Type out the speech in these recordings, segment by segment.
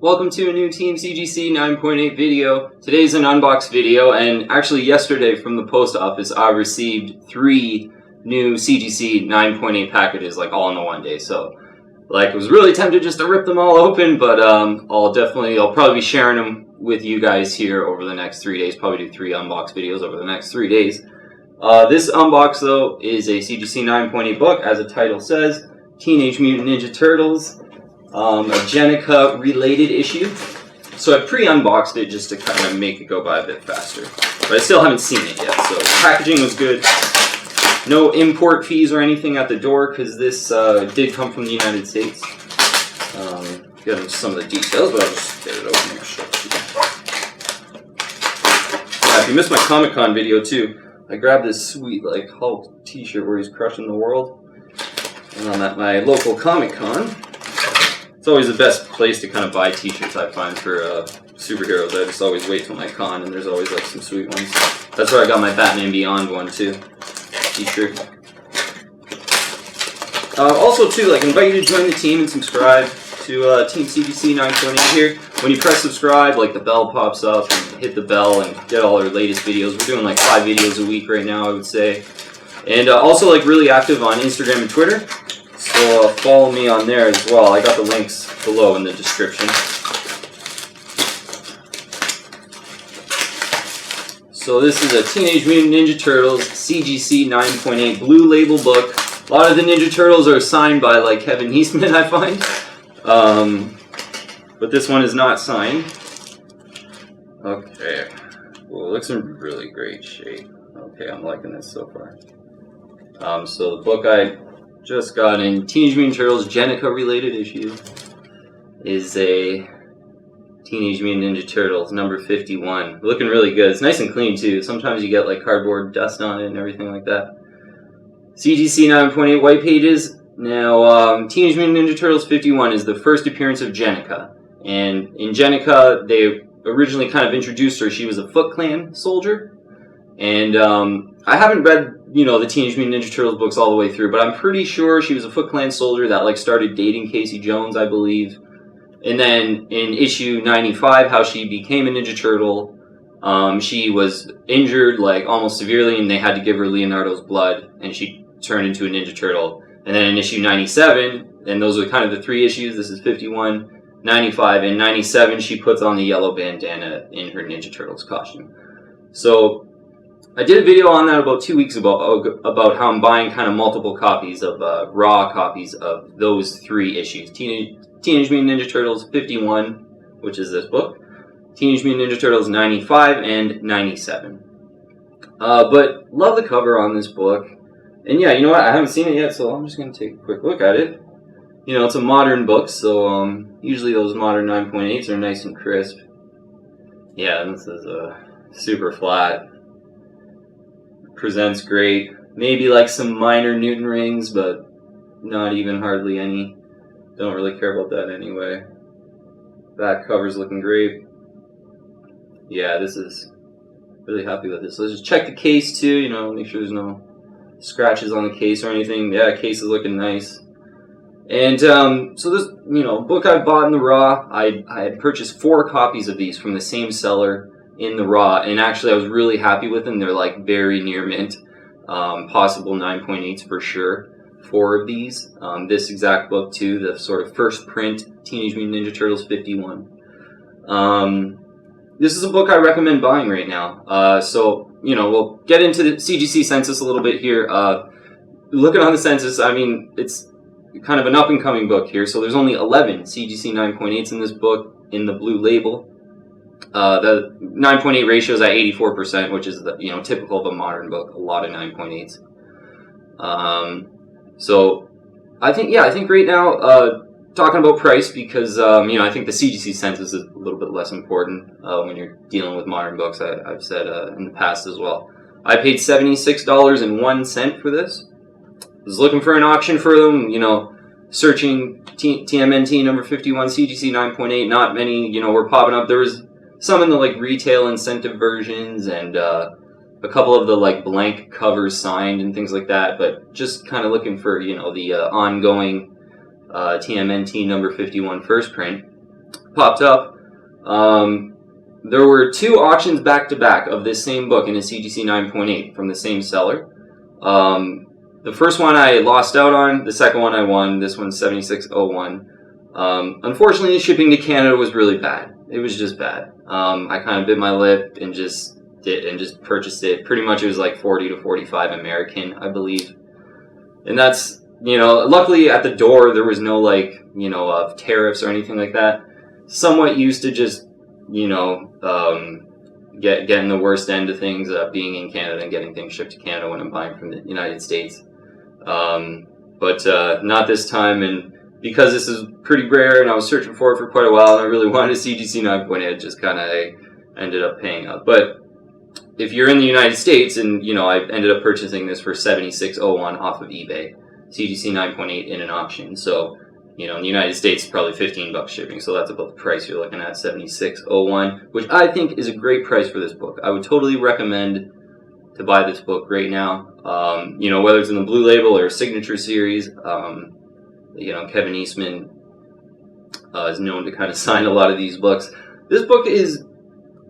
Welcome to a new Team CGC 9.8 video. Today's an unbox video, and actually yesterday from the post office I received 3 new CGC 9.8 packages like all in the one day. So I was really tempted just to rip them all open, but I'll probably be sharing them with you guys here over the next 3 days. Probably do 3 unbox videos over the next 3 days. This unbox though is a CGC 9.8 book, as the title says, Teenage Mutant Ninja Turtles. A Jennika related issue. So I pre-unboxed it just to kind of make it go by a bit faster. But I still haven't seen it yet, so packaging was good. No import fees or anything at the door because this did come from the United States. Get into some of the details, but I'll just get it open here. Show it to you. If you missed my Comic-Con video too, I grabbed this sweet like Hulk t-shirt where he's crushing the world. And I'm at my local Comic-Con. It's always the best place to kind of buy t-shirts, I find, for superheroes. I just always wait till my con, and there's always like some sweet ones. That's where I got my Batman Beyond one too, t-shirt. Also too, I invite you to join the team and subscribe to Team CGC 9.8 here. When you press subscribe, the bell pops up, and hit the bell and get all our latest videos. We're doing 5 videos a week right now, I would say. And also really active on Instagram and Twitter. So follow me on there as well. I got the links below in the description. So this is a Teenage Mutant Ninja Turtles CGC 9.8 blue label book. A lot of the Ninja Turtles are signed by Kevin Eastman, I find. But this one is not signed. Okay. Well, it looks in really great shape. Okay, I'm liking this so far. So the book I just got in Teenage Mutant Turtles Jennika related issue is a Teenage Mutant Ninja Turtles number 51. Looking really good. It's nice and clean too. Sometimes you get cardboard dust on it and everything like that. CGC 9.8 white pages. Now Teenage Mutant Ninja Turtles 51 is the first appearance of Jennika. And in Jennika, they originally kind of introduced her. She was a Foot Clan soldier. And I haven't read the Teenage Mutant Ninja Turtles books all the way through, but I'm pretty sure she was a Foot Clan soldier that started dating Casey Jones, I believe. And then in issue 95, how she became a Ninja Turtle, she was injured almost severely, and they had to give her Leonardo's blood, and she turned into a Ninja Turtle. And then in issue 97, and those are kind of the 3 issues. This is 51, 95, and 97. She puts on the yellow bandana in her Ninja Turtles costume. So I did a video on that about 2 weeks ago about how I'm buying kind of multiple copies of raw copies of those 3 issues. Teenage Mutant Ninja Turtles 51, which is this book. Teenage Mutant Ninja Turtles 95 and 97. But love the cover on this book. And yeah, you know what? I haven't seen it yet, so I'm just going to take a quick look at it. It's a modern book, so usually those modern 9.8s are nice and crisp. Yeah, this is super flat. Presents great. Maybe some minor Newton rings, but not even hardly any. Don't really care about that anyway. Back cover's looking great. Yeah, this is really happy with this. Let's just check the case too, make sure there's no scratches on the case or anything. Yeah, case is looking nice. And so this, book I bought in the raw, I had purchased 4 copies of these from the same seller in the raw, and actually I was really happy with them. They're very near mint, possible 9.8s for sure. 4 of these, this exact book too, the sort of first print Teenage Mutant Ninja Turtles 51. This is a book I recommend buying right now. So we'll get into the CGC census a little bit here. Looking on the census, it's kind of an up and coming book here. So there's only 11 CGC 9.8s in this book in the blue label. The 9.8 ratio is at 84%, which is typical of a modern book. A lot of 9.8s. So I think right now talking about price because I think the CGC census is a little bit less important when you're dealing with modern books. I've said in the past as well. I paid $76.01 for this. I was looking for an auction for them. Searching TMNT number 51 CGC 9.8. Not many were popping up. There was some in the retail incentive versions and a couple of the blank covers signed and things like that, but just kind of looking for the ongoing TMNT number 51 first print. popped up. There were 2 auctions back to back of this same book in a CGC 9.8 from the same seller. The first one I lost out on, the second one I won. This one's 7601. Unfortunately, the shipping to Canada was really bad. It was just bad. I kind of bit my lip and just purchased it. Pretty much it was like 40 to 45 American, I believe. And that's, luckily at the door there was no like, tariffs or anything like that. Somewhat used to just, getting the worst end of things, being in Canada and getting things shipped to Canada when I'm buying from the United States. But not this time, and because this is pretty rare and I was searching for it for quite a while and I really wanted a CGC 9.8, it just kind of ended up paying up. But if you're in the United States, and I ended up purchasing this for 7601 off of eBay, CGC 9.8 in an auction. So, in the United States, probably $15 shipping. So that's about the price you're looking at, 7601, which I think is a great price for this book. I would totally recommend to buy this book right now. Whether it's in the Blue Label or Signature Series, Kevin Eastman is known to kind of sign a lot of these books. This book is,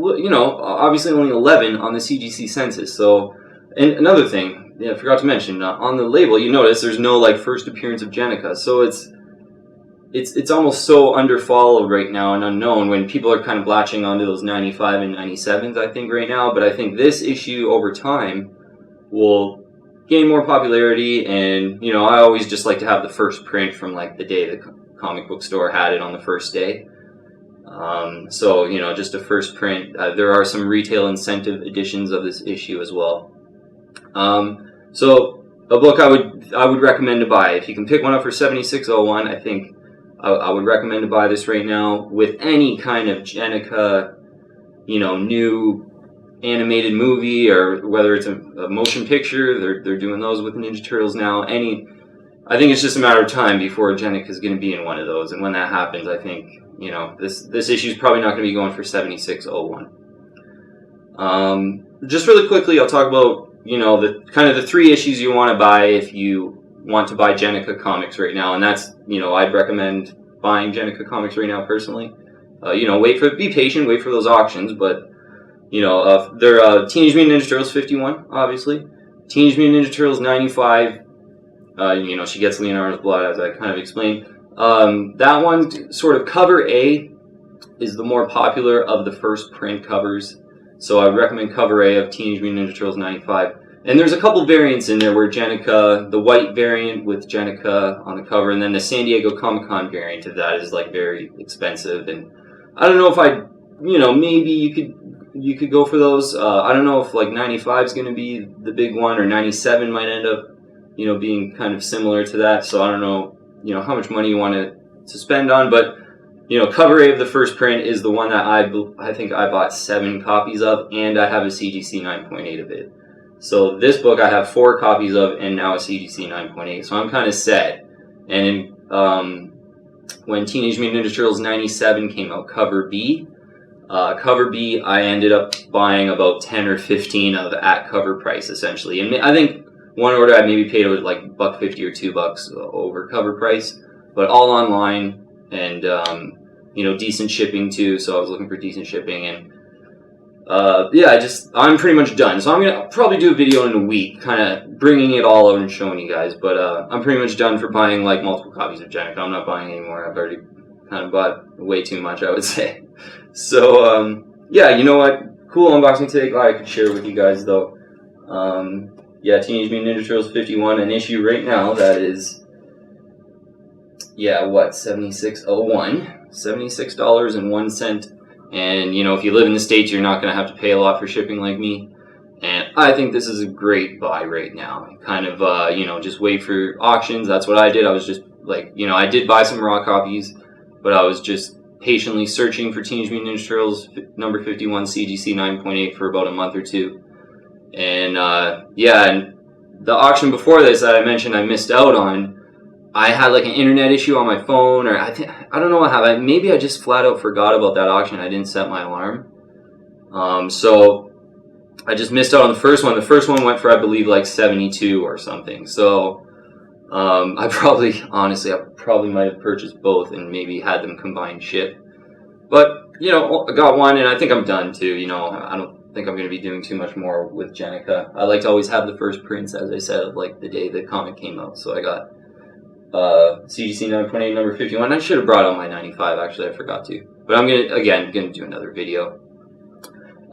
obviously only 11 on the CGC census. So, and another thing, I forgot to mention, on the label, you notice there's no like first appearance of Jennika. So it's almost so underfollowed right now and unknown when people are kind of latching onto those 95 and 97s, I think, right now. But I think this issue over time will gain more popularity, and I always just like to have the first print from like the day the comic book store had it on the first day. So just a first print. There are some retail incentive editions of this issue as well. So a book I would recommend to buy. If you can pick one up for 7601, I think I would recommend to buy this right now. With any kind of Jennika, new animated movie, or whether it's a motion picture, they're doing those with Ninja Turtles now. I think it's just a matter of time before Jennika is going to be in one of those, and when that happens, I think this issue is probably not going to be going for 7601. Just really quickly, I'll talk about the 3 issues you want to buy if you want to buy Jennika comics right now, and that's I'd recommend buying Jennika comics right now personally. Be patient, wait for those auctions, but they're Teenage Mutant Ninja Turtles 51, obviously. Teenage Mutant Ninja Turtles 95. She gets Leonardo's blood, as I kind of explained. That one, sort of cover A, is the more popular of the first print covers. So I would recommend cover A of Teenage Mutant Ninja Turtles 95. And there's a couple variants in there where Jennika, the white variant with Jennika on the cover, and then the San Diego Comic-Con variant of that is like very expensive. And I don't know if maybe you could go for those. I don't know if like 95 is going to be the big one, or 97 might end up, being kind of similar to that. So I don't know, how much money you want to spend on, but cover A of the first print is the one that I think I bought 7 copies of, and I have a CGC 9.8 of it. So this book I have 4 copies of, and now a CGC 9.8. So I'm kind of set. And when Teenage Mutant Ninja Turtles 97 came out, cover B, I ended up buying about 10 or 15 of at cover price, essentially. And I think one order I maybe paid it like $1.50 or $2 over cover price, but all online, and decent shipping too. So I was looking for decent shipping, and I'm pretty much done. So I'm gonna probably do a video in a week, kind of bringing it all out and showing you guys. But I'm pretty much done for buying like multiple copies of Jennika. I'm not buying anymore. I've already kind of bought way too much, I would say. So you know what? Cool unboxing today. Glad I could share it with you guys, though. Teenage Mutant Ninja Turtles 51, an issue right now that is, 7601, $76.01. And if you live in the States, you're not going to have to pay a lot for shipping like me. And I think this is a great buy right now. Kind of just wait for auctions. That's what I did. I was just like, I did buy some raw copies, but I was just patiently searching for Teenage Mutant Ninja Turtles number 51 CGC 9.8 for about a month or two. And and the auction before this that I mentioned I missed out on, I had like an internet issue on my phone, or I don't know what happened. Maybe I just flat out forgot about that auction. I didn't set my alarm. So I just missed out on the first one. The first one went for, I believe, like 72 or something. So I probably might have purchased both and maybe had them combined ship. But, you know, I got one, and I think I'm done too. You know, I don't think I'm going to be doing too much more with Jennika. I like to always have the first prints, as I said, of like the day the comic came out. So I got CGC 9.8 number 51. I should have brought out my 95, actually. I forgot to. But I'm gonna do another video.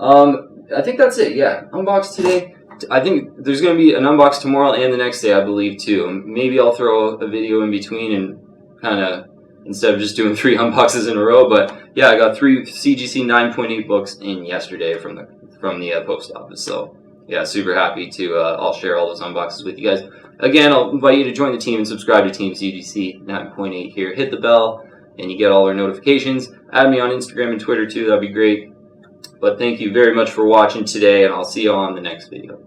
I think that's it. Yeah, unbox today. I think there's gonna be an unbox tomorrow and the next day, I believe, too. Maybe I'll throw a video in between and kind of, instead of just doing 3 unboxes in a row. But yeah, I got 3 CGC 9.8 books in yesterday from the post office. So yeah, super happy to I'll share all those unboxes with you guys. Again, I'll invite you to join the team and subscribe to Team CGC 9.8 here. Hit the bell and you get all our notifications. Add me on Instagram and Twitter too, that'd be great. But thank you very much for watching today, and I'll see you on the next video.